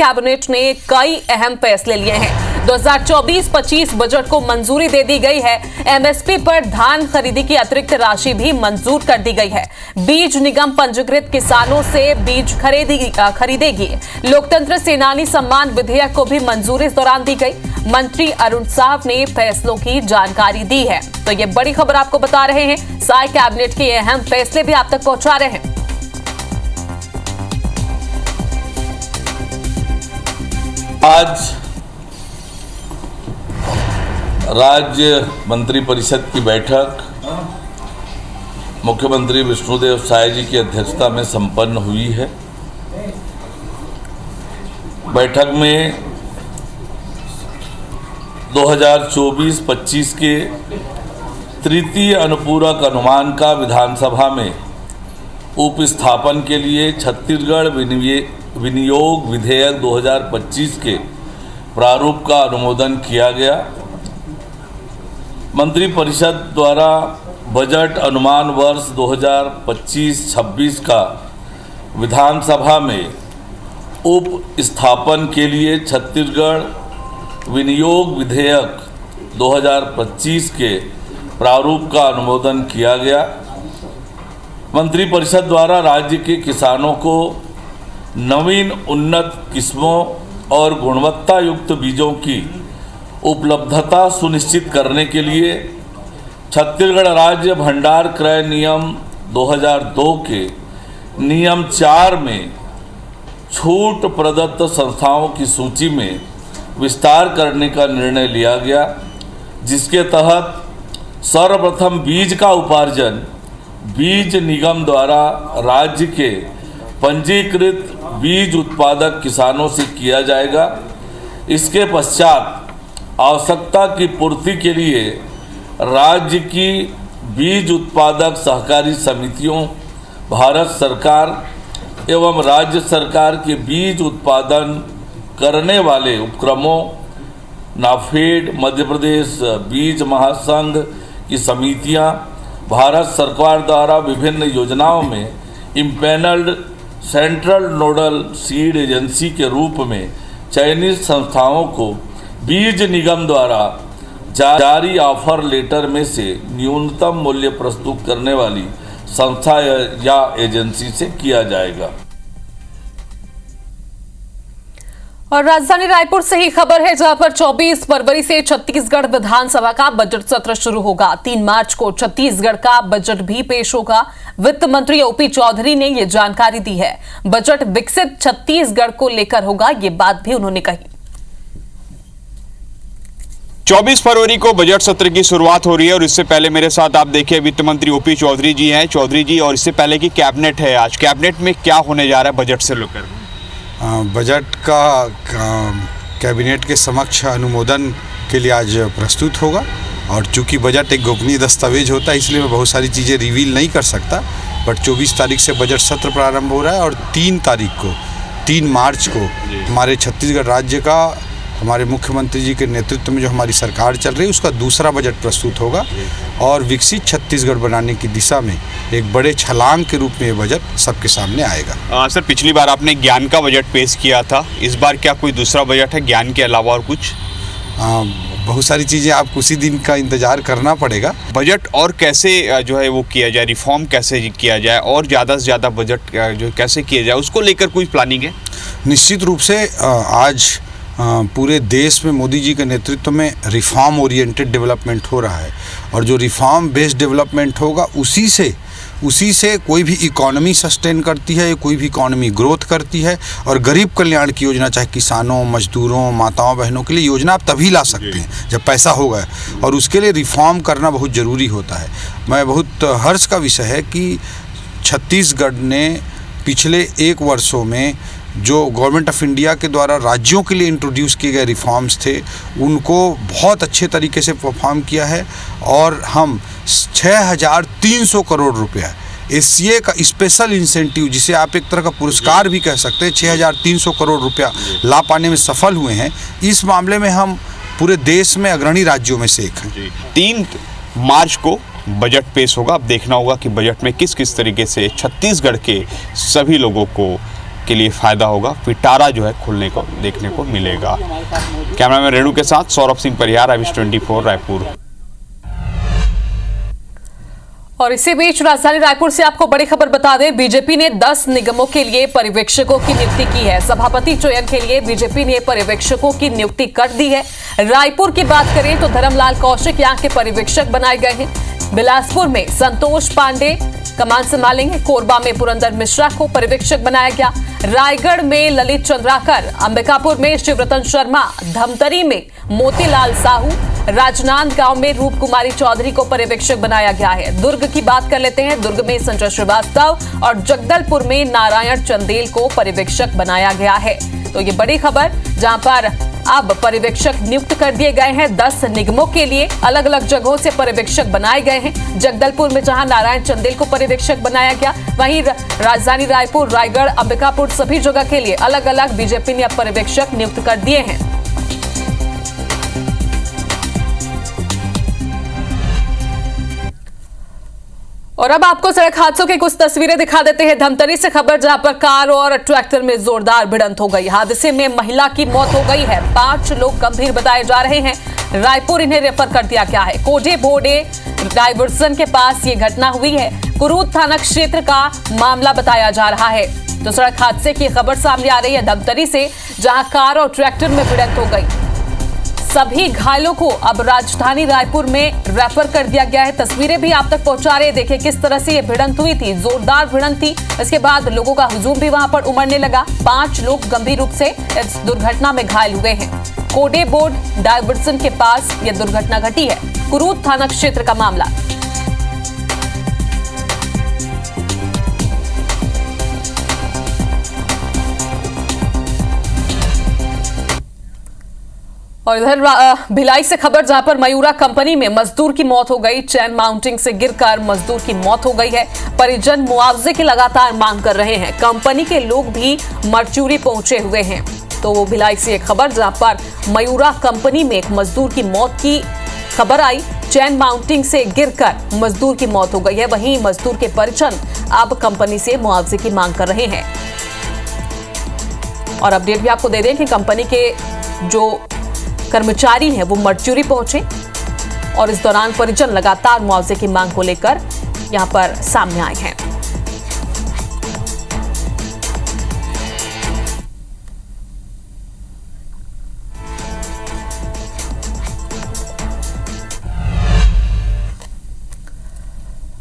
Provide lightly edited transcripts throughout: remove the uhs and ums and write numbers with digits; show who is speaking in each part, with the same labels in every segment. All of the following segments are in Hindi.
Speaker 1: कैबिनेट ने कई अहम फैसले लिए हैं। 2024-25 बजट को मंजूरी दे दी गई है। एमएसपी पर धान खरीदी की अतिरिक्त राशि भी मंजूर कर दी गई है। बीज निगम पंजीकृत किसानों से बीज खरीदेगी। लोकतंत्र सेनानी सम्मान विधेयक को भी मंजूरी इस दौरान दी गई। मंत्री अरुण साव ने फैसलों की जानकारी दी है। तो ये बड़ी खबर आपको बता रहे हैं। साय कैबिनेट के अहम फैसले भी आप तक पहुंचा रहे हैं।
Speaker 2: आज राज्य मंत्रिपरिषद की बैठक मुख्यमंत्री विष्णुदेव साय जी की अध्यक्षता में संपन्न हुई है। बैठक में 2024-25 के तृतीय अनुपूरक अनुमान का विधानसभा में उपस्थापन के लिए छत्तीसगढ़ विनियोग विधेयक 2025 के प्रारूप का अनुमोदन किया गया। मंत्रिपरिषद द्वारा बजट अनुमान वर्ष 2025-26 का विधानसभा में उपस्थापन के लिए छत्तीसगढ़ विनियोग विधेयक 2025 के प्रारूप का अनुमोदन किया गया। मंत्रिपरिषद द्वारा राज्य के किसानों को नवीन उन्नत किस्मों और गुणवत्ता युक्त बीजों की उपलब्धता सुनिश्चित करने के लिए छत्तीसगढ़ राज्य भंडार क्रय नियम 2002 के नियम 4 में छूट प्रदत्त संस्थाओं की सूची में विस्तार करने का निर्णय लिया गया, जिसके तहत सर्वप्रथम बीज का उपार्जन बीज निगम द्वारा राज्य के पंजीकृत बीज उत्पादक किसानों से किया जाएगा। इसके पश्चात आवश्यकता की पूर्ति के लिए राज्य की बीज उत्पादक सहकारी समितियों, भारत सरकार एवं राज्य सरकार के बीज उत्पादन करने वाले उपक्रमों, नाफेड, मध्य प्रदेश बीज महासंघ की समितियां, भारत सरकार द्वारा विभिन्न योजनाओं में empanelled central nodal seed agency के रूप में चयनित संस्थाओं को बीज निगम द्वारा जारी ऑफर लेटर में से न्यूनतम मूल्य प्रस्तुत करने वाली संस्था या एजेंसी से किया जाएगा।
Speaker 1: और राजधानी रायपुर से ही खबर है, जहां पर 24 फरवरी से छत्तीसगढ़ विधानसभा का बजट सत्र शुरू होगा। 3 मार्च को छत्तीसगढ़ का बजट भी पेश होगा। वित्त मंत्री ओपी चौधरी ने ये जानकारी दी है। बजट विकसित छत्तीसगढ़ को लेकर होगा, ये बात भी उन्होंने कही।
Speaker 3: 24 फरवरी को बजट सत्र की शुरुआत हो रही है और इससे पहले मेरे साथ आप देखिए वित्त मंत्री ओपी चौधरी जी हैं। चौधरी जी, और इससे पहले की कैबिनेट है, आज कैबिनेट में क्या होने जा रहा है बजट से लेकर?
Speaker 4: बजट का कैबिनेट के समक्ष अनुमोदन के लिए आज प्रस्तुत होगा। और चूंकि बजट एक गोपनीय दस्तावेज होता है, इसलिए मैं बहुत सारी चीज़ें रिवील नहीं कर सकता। बट 24 तारीख से बजट सत्र प्रारंभ हो रहा है और 3 मार्च को हमारे छत्तीसगढ़ राज्य का, हमारे मुख्यमंत्री जी के नेतृत्व में जो हमारी सरकार चल रही है, उसका दूसरा बजट प्रस्तुत होगा। और विकसित छत्तीसगढ़ बनाने की दिशा में एक बड़े छलांग के रूप में ये बजट सबके सामने आएगा।
Speaker 3: सर, पिछली बार आपने ज्ञान का बजट पेश किया था, इस बार क्या कोई दूसरा बजट है ज्ञान के अलावा और कुछ?
Speaker 4: बहुत सारी चीज़ें आपको उसी दिन का इंतज़ार करना पड़ेगा।
Speaker 3: बजट और कैसे जो है वो किया जाए, रिफॉर्म कैसे किया जाए और ज़्यादा से ज़्यादा बजट जो कैसे किया जाए, उसको लेकर कोई प्लानिंग है?
Speaker 4: निश्चित रूप से आज पूरे देश में मोदी जी के नेतृत्व में रिफॉर्म ओरिएंटेड डेवलपमेंट हो रहा है। और जो रिफॉर्म बेस्ड डेवलपमेंट होगा, उसी से कोई भी इकॉनमी सस्टेन करती है, कोई भी इकॉनमी ग्रोथ करती है। और गरीब कल्याण की योजना, चाहे किसानों, मजदूरों, माताओं बहनों के लिए योजना आप तभी ला सकते हैं जब पैसा होगा, और उसके लिए रिफॉर्म करना बहुत ज़रूरी होता है। मैं बहुत हर्ष का विषय है कि छत्तीसगढ़ ने पिछले 1 वर्षों में जो गवर्नमेंट ऑफ इंडिया के द्वारा राज्यों के लिए इंट्रोड्यूस किए गए रिफॉर्म्स थे, उनको बहुत अच्छे तरीके से परफॉर्म किया है। और हम 6300 करोड़ रुपया एससीए का स्पेशल इंसेंटिव, जिसे आप एक तरह का पुरस्कार भी कह सकते हैं, 6300 करोड़ रुपया ला पाने में सफल हुए हैं। इस मामले में हम पूरे देश में अग्रणी राज्यों में से एक हैं।
Speaker 3: 3 मार्च को बजट पेश होगा। अब देखना होगा कि बजट में किस किस तरीके से छत्तीसगढ़ के सभी लोगों को के लिए फ़ायदा होगा, पिटारा जो है खुलने को देखने को मिलेगा। कैमरामैन रेणु के साथ सौरभ सिंह परिहार, IBC 24 रायपुर।
Speaker 1: और इसी बीच राजधानी रायपुर से आपको बड़ी खबर बता दें, बीजेपी ने 10 निगमों के लिए पर्यवेक्षकों की नियुक्ति की है। सभापति चयन के लिए बीजेपी ने पर्यवेक्षकों की नियुक्ति कर दी है। रायपुर की बात करें तो धर्मलाल कौशिक यहाँ के पर्यवेक्षक बनाए गए हैं। बिलासपुर में संतोष पांडे कमान संभालेंगे। कोरबा में पुरंदर मिश्रा को पर्यवेक्षक बनाया गया। रायगढ़ में ललित चंद्राकर, अंबिकापुर में शिवरतन शर्मा, धमतरी में मोतीलाल साहू, राजनांदगांव में रूप कुमारी चौधरी को पर्यवेक्षक बनाया गया है। दुर्ग की बात कर लेते हैं। दुर्ग में संजय श्रीवास्तव और जगदलपुर में नारायण चंदेल को पर्यवेक्षक बनाया गया है। तो ये बड़ी खबर, जहां पर अब पर्यवेक्षक नियुक्त कर दिए गए हैं। 10 निगमों के लिए अलग अलग जगहों से पर्यवेक्षक बनाए गए हैं। जगदलपुर में जहां नारायण चंदेल को पर्यवेक्षक बनाया गया, वहीं राजधानी रायपुर, रायगढ़, अंबिकापुर सभी जगह के लिए अलग अलग बीजेपी ने अब पर्यवेक्षक नियुक्त कर दिए हैं। और अब आपको सड़क हादसों की कुछ तस्वीरें दिखा देते हैं। धमतरी से खबर, जहां पर कार और ट्रैक्टर में जोरदार भिड़ंत हो गई। हादसे में महिला की मौत हो गई है। 5 लोग गंभीर बताए जा रहे हैं। रायपुर इन्हें रेफर कर दिया गया है। कोडे बोडे डाइवर्सन के पास ये घटना हुई है। कुरूद थाना क्षेत्र का मामला बताया जा रहा है। तो सड़क हादसे की खबर सामने आ रही है धमतरी से, जहां कार और ट्रैक्टर में भिड़ंत हो गई। सभी घायलों को अब राजधानी रायपुर में रेफर कर दिया गया है। तस्वीरें भी आप तक पहुंचा रहे हैं। देखिए किस तरह से ये भिड़ंत हुई थी, जोरदार भिड़ंत थी। इसके बाद लोगों का हुजूम भी वहां पर उमड़ने लगा। 5 लोग गंभीर रूप से इस दुर्घटना में घायल हुए हैं। कोडे बोर्ड डाइवर्सन के पास यह दुर्घटना घटी है। कुरूद थाना क्षेत्र का मामला। और इधर भिलाई से खबर, जहां पर मयूरा कंपनी में मजदूर की मौत हो गई। चैन माउंटिंग से गिरकर मजदूर की मौत हो गई है। परिजन मुआवजे की लगातार मांग कर रहे हैं। कंपनी के लोग भी मरचूरी पहुंचे हुए हैं। तो भिलाई से एक खबर, जहां पर मयूरा कंपनी में एक मजदूर की मौत की खबर आई। चैन माउंटिंग से गिरकर मजदूर की मौत हो गई है। वहीं मजदूर के परिजन अब कंपनी से मुआवजे की मांग कर रहे हैं। और अपडेट भी आपको दे दें कि कंपनी के जो कर्मचारी हैं वो मरचूरी पहुंचे और इस दौरान परिजन लगातार मुआवजे की मांग को लेकर यहां पर सामने आए हैं।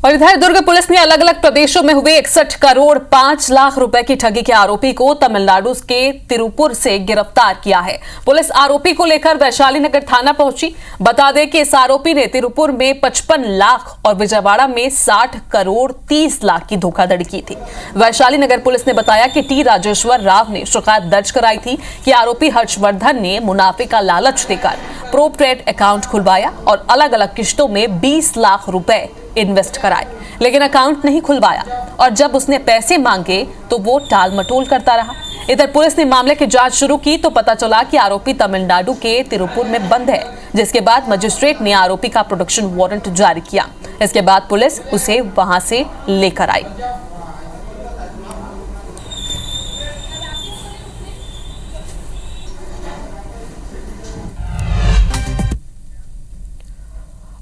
Speaker 1: और इधर दुर्ग पुलिस ने अलग अलग प्रदेशों में हुए 61 करोड़ 5 लाख रुपए की ठगी के आरोपी को तमिलनाडु के तिरुपुर से गिरफ्तार किया है। पुलिस आरोपी को लेकर वैशाली नगर थाना पहुंची। बता दें कि इस आरोपी ने तिरुपुर में 55 लाख और विजयवाड़ा में 60 करोड़ 30 लाख की धोखाधड़ी की थी। वैशाली नगर पुलिस ने बताया कि टी राजेश्वर राव ने शिकायत दर्ज कराई थी कि आरोपी हर्षवर्धन ने मुनाफे का लालच देकर प्रोप्रेट अकाउंट खुलवाया और अलग अलग किश्तों में 20 लाख रुपए इन्वेस्ट कराए, लेकिन अकाउंट नहीं खुलवाया और जब उसने पैसे मांगे तो वो टाल मटोल करता रहा। इधर पुलिस ने मामले की जांच शुरू की तो पता चला कि आरोपी तमिलनाडु के तिरुपुर में बंद है, जिसके बाद मजिस्ट्रेट ने आरोपी का प्रोडक्शन वारंट जारी किया। इसके बाद पुलिस उसे वहां से लेकर आई।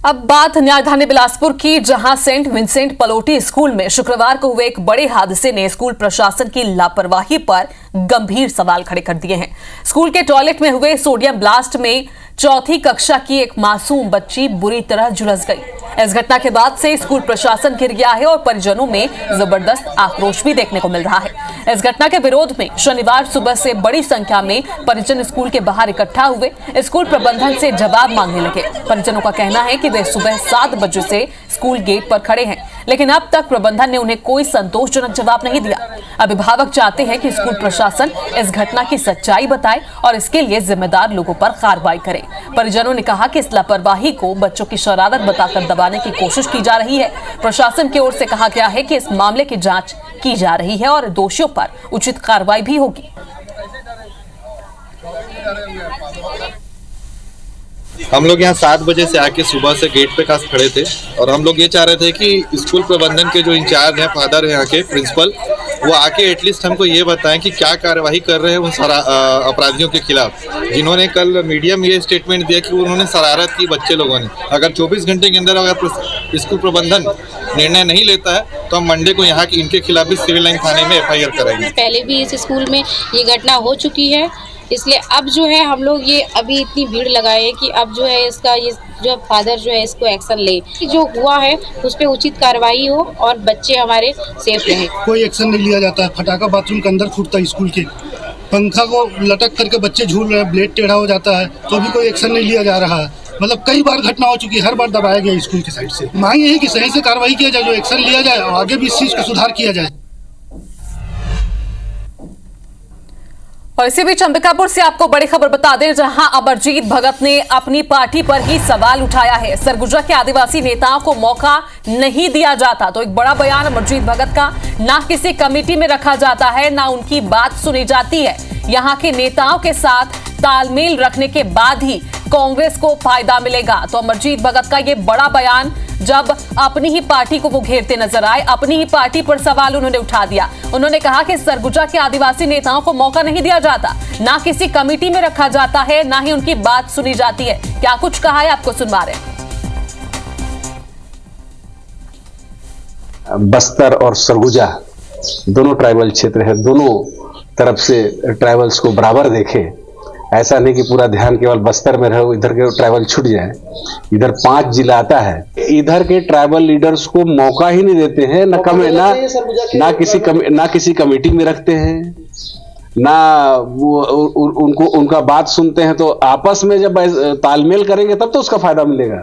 Speaker 1: अब बात न्यायधानी बिलासपुर की, जहां सेंट विंसेंट पलोटी स्कूल में शुक्रवार को हुए एक बड़े हादसे ने स्कूल प्रशासन की लापरवाही पर गंभीर सवाल खड़े कर दिए हैं। स्कूल के टॉयलेट में हुए सोडियम ब्लास्ट में 4वीं कक्षा की एक मासूम बच्ची बुरी तरह झुलस गई। इस घटना के बाद से स्कूल प्रशासन घिर गया है और परिजनों में जबरदस्त आक्रोश भी देखने को मिल रहा है। इस घटना के विरोध में शनिवार सुबह से बड़ी संख्या में परिजन स्कूल के बाहर इकट्ठा हुए, स्कूल प्रबंधन से जवाब मांगने लगे। परिजनों का कहना है कि वे सुबह 7 बजे से स्कूल गेट पर खड़े हैं, लेकिन अब तक प्रबंधन ने उन्हें कोई संतोषजनक जवाब नहीं दिया। अभिभावक चाहते हैं कि स्कूल प्रशासन इस घटना की सच्चाई बताए और इसके लिए जिम्मेदार लोगों पर कार्रवाई करे। परिजनों ने कहा कि इस लापरवाही को बच्चों की शरारत बताकर दबाने की कोशिश की जा रही है। प्रशासन की ओर से कहा गया है कि इस मामले की जांच की जा रही है और दोषियों पर उचित कार्रवाई भी होगी।
Speaker 5: हम लोग यहाँ 7 बजे से आके सुबह से गेट पे पास खड़े थे और हम लोग ये चाह रहे थे कि स्कूल प्रबंधन के जो इंचार्ज हैं, फादर हैं, यहाँ के प्रिंसिपल, वो आके एटलीस्ट हमको ये बताएं कि क्या कार्यवाही कर रहे हैं उन अपराधियों के खिलाफ, जिन्होंने कल मीडिया में ये स्टेटमेंट दिया कि उन्होंने शरारत की बच्चे लोगों ने। अगर 24 घंटे के अंदर अगर स्कूल प्रबंधन निर्णय नहीं लेता है तो हम मंडे को यहाँ की इनके खिलाफ भी सिविल लाइन थाने में FIR कराएंगे।
Speaker 6: पहले भी इस स्कूल में ये घटना हो चुकी है, इसलिए अब जो है हम लोग ये अभी इतनी भीड़ लगाए हैं कि अब जो है इसका ये जो फादर जो है इसको एक्शन ले, जो हुआ है उस पर उचित कार्रवाई हो और बच्चे हमारे सेफ रहे।
Speaker 7: कोई एक्शन नहीं लिया जाता है। फटाका बाथरूम के अंदर फूटता है, स्कूल के पंखा को लटक करके बच्चे झूल रहे हैं, ब्लेड टेढ़ा हो जाता है तो भी कोई एक्शन नहीं लिया जा रहा है। मतलब कई बार घटना हो चुकी है, हर बार दबाया गया स्कूल की साइड से। मांग यही कि सही से कार्रवाई किया जाए, जो एक्शन लिया जाए और आगे भी इस चीज का सुधार किया जाए।
Speaker 1: और इसी बीच अंबिकापुर से आपको बड़ी खबर बता दें, जहां अमरजीत भगत ने अपनी पार्टी पर ही सवाल उठाया है। सरगुजा के आदिवासी नेताओं को मौका नहीं दिया जाता, तो एक बड़ा बयान अमरजीत भगत का। ना किसी कमेटी में रखा जाता है, ना उनकी बात सुनी जाती है। यहां के नेताओं के साथ तालमेल रखने के बाद ही कांग्रेस को फायदा मिलेगा। तो अमरजीत भगत का ये बड़ा बयान, जब अपनी ही पार्टी को वो घेरते नजर आए, अपनी ही पार्टी पर सवाल उन्होंने उठा दिया। उन्होंने कहा कि सरगुजा के आदिवासी नेताओं को मौका नहीं दिया जाता, ना किसी कमेटी में रखा जाता है, ना ही उनकी बात सुनी जाती है। क्या कुछ कहा है, आपको सुनवा रहे हैं।
Speaker 8: बस्तर और सरगुजा दोनों ट्राइबल क्षेत्र है, दोनों तरफ से ट्राइबल्स को बराबर देखें। ऐसा नहीं कि पूरा ध्यान केवल बस्तर में रहे, इधर के ट्राइबल छूट जाए। इधर 5 जिला आता है, इधर के ट्राइबल लीडर्स को मौका ही नहीं देते हैं, ना किसी कमेटी में रखते हैं, ना वो उनका बात सुनते हैं। तो आपस में जब तालमेल करेंगे तब तो उसका फायदा मिलेगा।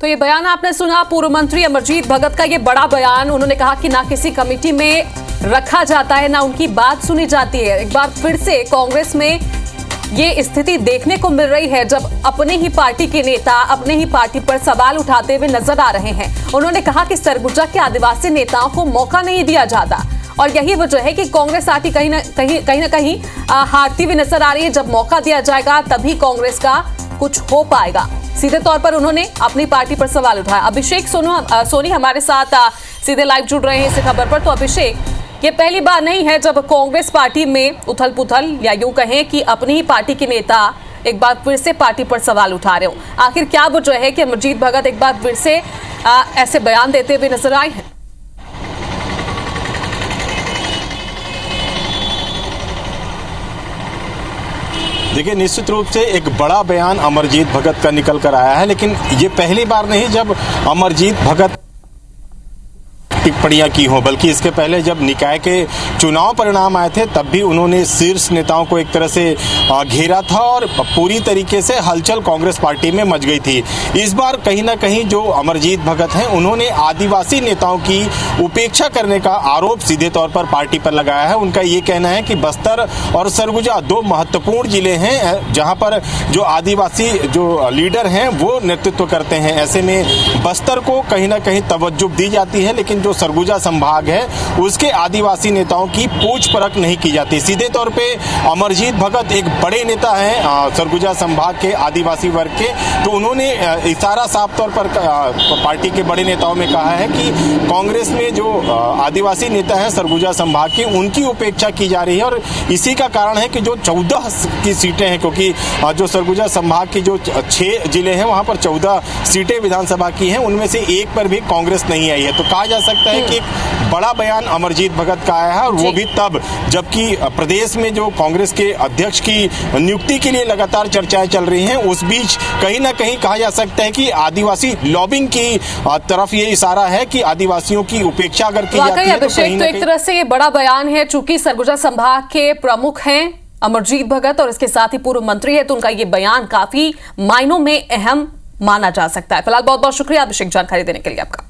Speaker 1: तो ये बयान आपने सुना, पूर्व मंत्री अमरजीत भगत का ये बड़ा बयान। उन्होंने कहा कि ना किसी कमेटी में रखा जाता है, ना उनकी बात सुनी जाती है। एक बार फिर से कांग्रेस में ये स्थिति देखने को मिल रही है, जब अपने ही पार्टी के नेता अपने ही पार्टी पर सवाल उठाते हुए नजर आ रहे हैं। उन्होंने कहा कि सरगुजा के आदिवासी नेताओं को मौका नहीं दिया जाता, और यही वजह है कि कांग्रेस पार्टी कहीं ना कहीं हारती हुई नजर आ रही है। जब मौका दिया जाएगा तभी कांग्रेस का कुछ हो पाएगा। सीधे तौर पर उन्होंने अपनी पार्टी पर सवाल उठाया। अभिषेक सोनी हमारे साथ सीधे लाइव जुड़ रहे हैं इस खबर पर। तो अभिषेक, ये पहली बार नहीं है जब कांग्रेस पार्टी में उथल पुथल, या यूं कहें कि अपनी ही पार्टी के नेता एक बार फिर से पार्टी पर सवाल उठा रहे हो। आखिर क्या वजह है कि अमरजीत भगत एक बार फिर से ऐसे बयान देते हुए नजर आए हैं?
Speaker 9: देखिए, निश्चित रूप से एक बड़ा बयान अमरजीत भगत का निकल कर आया है, लेकिन ये पहली बार नहीं जब अमरजीत भगत टिप्पणियां की हो, बल्कि इसके पहले जब निकाय के चुनाव परिणाम आए थे तब भी उन्होंने शीर्ष नेताओं को एक तरह से घेरा था और पूरी तरीके से हलचल कांग्रेस पार्टी में मच गई थी। इस बार कहीं ना कहीं जो अमरजीत भगत हैं, उन्होंने आदिवासी नेताओं की उपेक्षा करने का आरोप सीधे तौर पर पार्टी पर लगाया है। उनका ये कहना है कि बस्तर और सरगुजा 2 महत्वपूर्ण जिले हैं जहां पर जो आदिवासी जो लीडर हैं वो नेतृत्व करते हैं। ऐसे में बस्तर को कहीं ना कहीं तवज्जो दी जाती है, लेकिन जो सरगुजा संभाग है उसके आदिवासी नेताओं की पूछ परख नहीं की जाती। सीधे तौर पे अमरजीत भगत एक बड़े नेता हैं सरगुजा संभाग के आदिवासी वर्ग के, तो उन्होंने इशारा साफ तौर पर पार्टी के बड़े नेताओं में कहा है कि कांग्रेस में जो आदिवासी नेता हैं सरगुजा संभाग की, उनकी उपेक्षा की जा रही है। और इसी का कारण है कि जो 14 की सीटें हैं, क्योंकि जो सरगुजा संभाग की जो 6 जिले हैं वहां पर 14 सीटें विधानसभा की हैं, उनमें से एक पर भी कांग्रेस नहीं आई है। तो कहा जा सकता है कि एक बड़ा बयान अमरजीत भगत का आया है, और वो भी तब जबकि प्रदेश में जो कांग्रेस के अध्यक्ष की नियुक्ति के लिए लगातार चर्चाएं चल रही हैं। उस बीच कहीं ना कहीं कहा जा सकता है कि आदिवासी लॉबिंग की तरफ ये इशारा है कि आदिवासियों की उपेक्षा अगर की जाती है तो कहीं ना
Speaker 1: एक तरह से ये बड़ा बयान है। चूंकि सरगुजा संभाग के प्रमुख हैं अमरजीत भगत और इसके साथ ही पूर्व मंत्री है, तो उनका ये बयान काफी मायनों में अहम माना जा सकता है। फिलहाल बहुत बहुत शुक्रिया अभिषेक जानकारी देने के लिए आपका।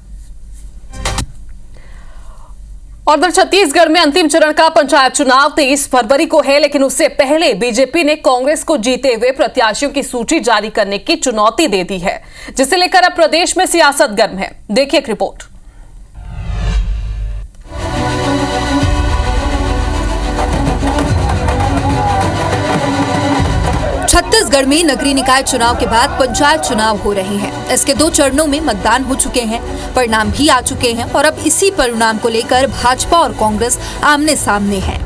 Speaker 1: और उधर छत्तीसगढ़ में अंतिम चरण का पंचायत चुनाव 23 फरवरी को है, लेकिन उससे पहले बीजेपी ने कांग्रेस को जीते हुए प्रत्याशियों की सूची जारी करने की चुनौती दे दी है, जिसे लेकर अब प्रदेश में सियासत गर्म है। देखिए एक रिपोर्ट।
Speaker 10: छत्तीसगढ़ में नगरीय निकाय चुनाव के बाद पंचायत चुनाव हो रहे हैं। इसके 2 चरणों में मतदान हो चुके हैं, परिणाम भी आ चुके हैं और अब इसी परिणाम को लेकर भाजपा और कांग्रेस आमने सामने हैं।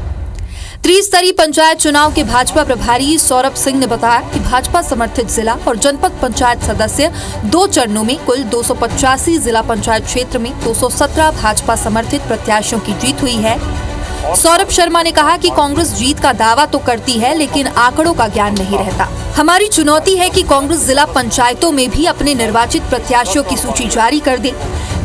Speaker 10: त्रिस्तरीय पंचायत चुनाव के भाजपा प्रभारी सौरभ सिंह ने बताया कि भाजपा समर्थित जिला और जनपद पंचायत सदस्य 2 चरणों में कुल 285 जिला पंचायत क्षेत्र में 217 भाजपा समर्थित प्रत्याशियों की जीत हुई है। सौरभ शर्मा ने कहा कि कांग्रेस जीत का दावा तो करती है, लेकिन आंकड़ों का ज्ञान नहीं रहता। हमारी चुनौती है कि कांग्रेस जिला पंचायतों में भी अपने निर्वाचित प्रत्याशियों की सूची जारी कर दे।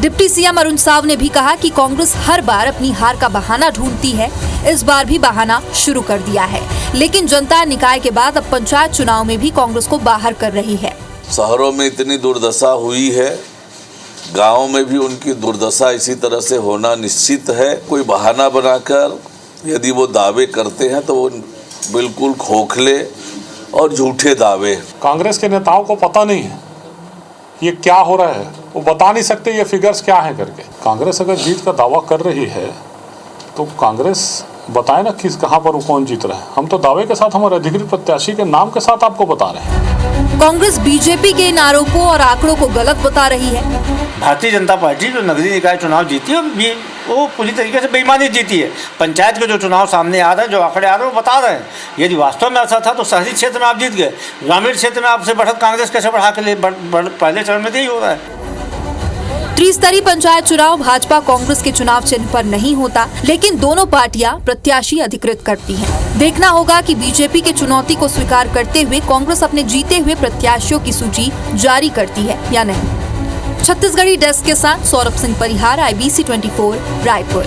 Speaker 10: डिप्टी सीएम अरुण साव ने भी कहा कि कांग्रेस हर बार अपनी हार का बहाना ढूंढती है, इस बार भी बहाना शुरू कर दिया है, लेकिन जनता निकाय के बाद अब पंचायत चुनाव में भी कांग्रेस को बाहर कर रही है।
Speaker 2: शहरों में इतनी दुर्दशा हुई है, गाँव में भी उनकी दुर्दशा इसी तरह से होना निश्चित है। कोई बहाना बनाकर यदि वो दावे करते हैं तो वो बिल्कुल खोखले और झूठे दावे।
Speaker 11: कांग्रेस के नेताओं को पता नहीं है ये क्या हो रहा है, वो बता नहीं सकते ये फिगर्स क्या हैं करके। कांग्रेस अगर जीत का दावा कर रही है तो कांग्रेस बताए ना किस कहां पर वो कौन जीत रहा है। हम तो दावे के साथ हमारे अधिकृत प्रत्याशी के नाम के साथ आपको बता रहे हैं।
Speaker 10: कांग्रेस बीजेपी के इन आरोपों और आंकड़ों को गलत बता रही है।
Speaker 12: भारतीय जनता पार्टी जो नगरीय निकाय चुनाव जीती है वो पूरी तरीके से बेईमानी जीती है। पंचायत के जो चुनाव सामने आ रहे हैं, जो आंकड़े आ रहे हैं वो बता रहे हैं। यदि वास्तव में ऐसा था तो शहरी क्षेत्र में आप जीत गए, ग्रामीण क्षेत्र में आपसे बढ़त कांग्रेस कैसे बढ़ा के लिए पहले चरण में यही हो रहा है।
Speaker 10: त्रिस्तरीय पंचायत चुनाव भाजपा कांग्रेस के चुनाव चिन्ह पर नहीं होता, लेकिन दोनों पार्टियां प्रत्याशी अधिकृत करती हैं। देखना होगा कि बीजेपी के चुनौती को स्वीकार करते हुए कांग्रेस अपने जीते हुए प्रत्याशियों की सूची जारी करती है या नहीं। छत्तीसगढ़ी डेस्क के साथ सौरभ सिंह परिहार, IBC 24 रायपुर।